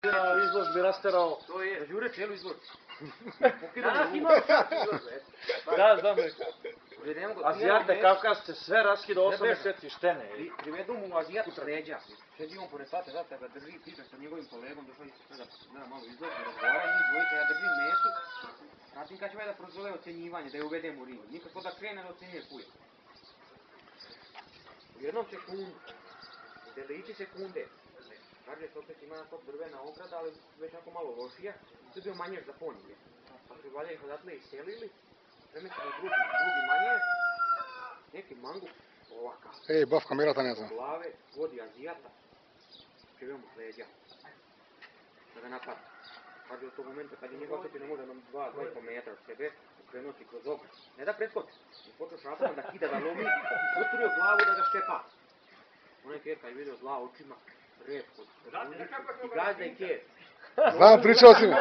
Izložbi rasterao. To je, žure cijelu izložbu. Danas imao čast izložbe. Da, znam rekao. Azijate, Kavkazce, sve raskida 8 mjeseci štene. Privedu mu Azijatu s leđa. Sedi on pored sate, zato ga drži, priča sa njegovim kolegom, došao i sada gleda malo izložbu, razgovara njih dvojica, ja držim metu. Pratim kad će da prozove ocjenjivanje, da je uvedem u ring. Nikako da krene da ocjenjuje kuje. U jednom sekundu, u delići sekunde, Karđec opet ima top drvena ograda, ali već ako malo lošija, to je bio manjež za ponije. Pa su valjda ih odatle iselili, premestili drugi manjež, neki mangup, ovakav. Ej, bav kamerata ne znam. Glave, vodi Azijata, krivio mu s leđa, da ga napada. Karđe u tog momenta, kad je njega opet ne može nam 2,5 metra od sebe, ukrenuo si kroz ograd. Ne da preskoči, je počeo šapanom da kida, da lomi, uturio glavu da ga štepa. Onaj Kjer kad je vidio zla očima, red kod i gazda i Kjer. Znam, pričao si mi.